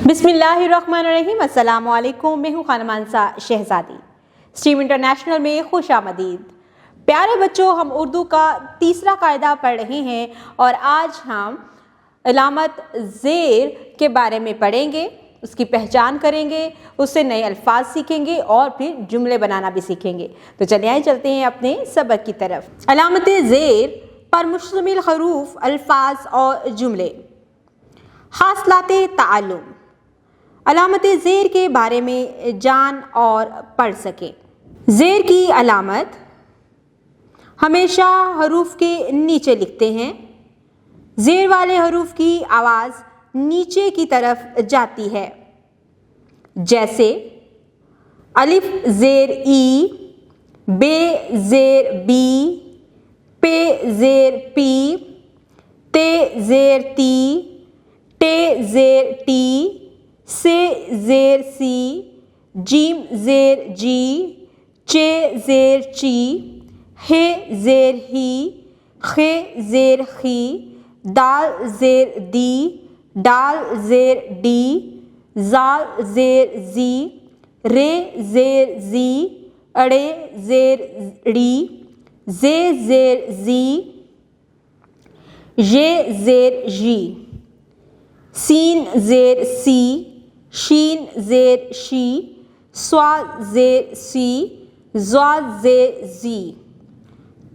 बिस्मिल्लाहिर्रहमानिर्रहीम। अस्सलाम वालेकुम। मैं हूँ खानमानसा शहजादी। स्ट्रीम इंटरनेशनल में खुश आमदीद। प्यारे बच्चों, हम उर्दू का तीसरा कायदा पढ़ रहे हैं और आज हम अलामत ज़ेर के बारे में पढ़ेंगे, उसकी पहचान करेंगे, उससे नए अल्फाज सीखेंगे और फिर जुमले बनाना भी सीखेंगे। तो चलिए आइए चलते हैं अपने सबक की तरफ। अलामत ज़ेर पर मुश्तमिल हरूफ, अल्फाज और जुमले। हासलाते ताल्लुम। अलामत ज़ेर के बारे में जान और पढ़ सकें। ज़ेर की अलामत हमेशा हरूफ के नीचे लिखते हैं। ज़ेर वाले हरूफ की आवाज़ नीचे की तरफ जाती है, जैसे अलिफ ज़ेर ई, बे ज़ेर बी, पे ज़ेर पी, ते ज़ेर ती, टे ज़ेर टी, से ज़ेर सी, जीम ज़ेर जी, चे ज़ेर ची, हे ज़ेर ही, खे ज़ेर खी, दाल ज़ेर दी, डाल ज़ेर डी, जाल ज़ेर जी, रे ज़ेर जी, अड़े ज़ेर ड़ी, जे ज़ेर जी, ये ज़ेर जी, सीन ज़ेर सी, शीन ज़ेर शी, स्वाद ज़ेर सी, ज़्वाद ज़ेर जी,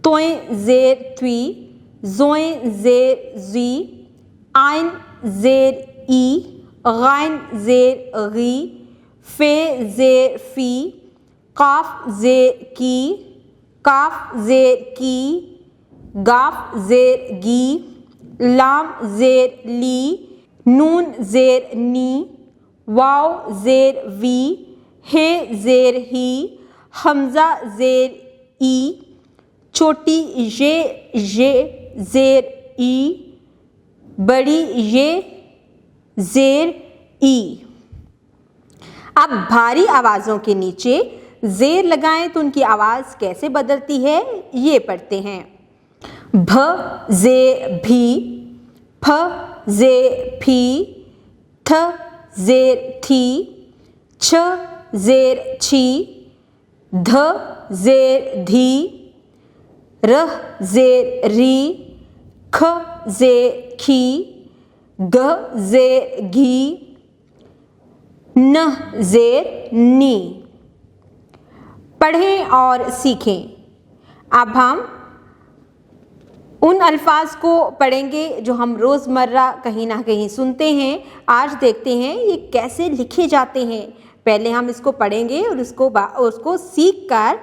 तोएं ज़ेर त्वी, ज़ोएं ज़ेर जी, आइन ज़ेर ई, गाइन ज़ेर गी, फे ज़ेर फी, काफ ज़ेर की, काफ ज़ेर की, गाफ ज़ेर गी, लाम ज़ेर ली, नून ज़ेर नी, वाव ज़ेर वी, हे ज़ेर ही, हमज़ा ज़ेर ई, छोटी ये ज़ेर ई, बड़ी ये ज़ेर ई। अब भारी आवाज़ों के नीचे ज़ेर लगाएं तो उनकी आवाज़ कैसे बदलती है ये पढ़ते हैं। भ ज़ेर भी, फ ज़ेर फी, थ ज़ेर थी, छ ज़ेर छी, ध ज़ेर धी, रह ज़ेर री, ख ज़ेर खी, ग ज़ेर घी, न ज़ेर नी। पढ़ें और सीखें। अब हम उन अल्फाज को पढ़ेंगे जो हम रोज़मर्रा कहीं ना कहीं सुनते हैं। आज देखते हैं ये कैसे लिखे जाते हैं। पहले हम इसको पढ़ेंगे और उसको सीख कर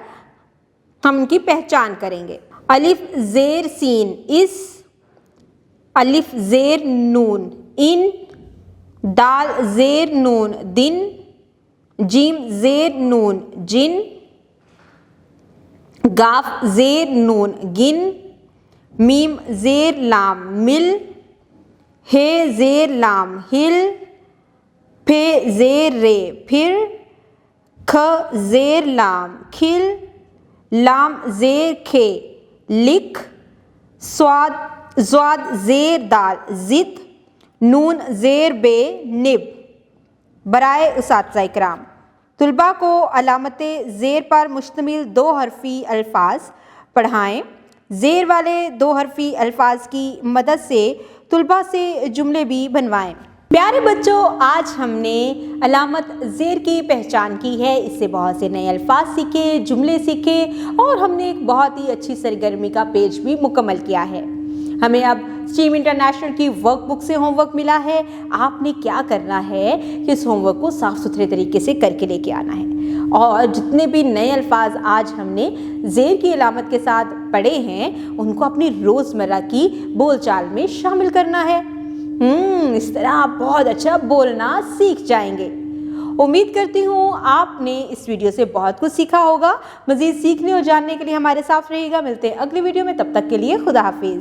हम उनकी पहचान करेंगे। अलिफ ज़ेर सीन इस, अलिफ ज़ेर नून इन, दाल ज़ेर नून दिन, जीम ज़ेर नून जिन, गाफ ज़ेर नून गिन, मीम ज़ेर लाम मिल, हे ज़ेर लाम हिल, फे ज़ेर रे फिर, ख ज़ेर लाम खिल, लाम ज़ेर खे लिख, ज़्वाद ज़ेर दाल ज़िद, नून ज़ेर बे निब। बराए उसातिज़ा इकराम, तुलबा को अलामत ज़ेर पर मुश्तमिल दो हरफ़ी अल्फाज पढ़ाएं। ज़ेर वाले दो हरफ़ी अल्फाज की मदद से तुलबा से जुमले भी बनवाएं। प्यारे बच्चों, आज हमने अलामत ज़ेर की पहचान की है। इससे बहुत से नए अल्फाज सीखे, जुमले सीखे और हमने एक बहुत ही अच्छी सरगर्मी का पेज भी मुकम्मल किया है। हमें अब स्ट्रीम इंटरनेशनल की वर्कबुक से होमवर्क मिला है। आपने क्या करना है कि इस होमवर्क को साफ़ सुथरे तरीके से करके लेके आना है और जितने भी नए अल्फाज आज हमने ज़ेर की अलामत के साथ पढ़े हैं उनको अपनी रोज़मर्रा की बोलचाल में शामिल करना है। इस तरह आप बहुत अच्छा बोलना सीख जाएंगे। उम्मीद करती हूँ आपने इस वीडियो से बहुत कुछ सीखा होगा। मज़ीद सीखने और जानने के लिए हमारे साथ रहिएगा। मिलते हैं अगली वीडियो में, तब तक के लिए खुदा हाफिज़।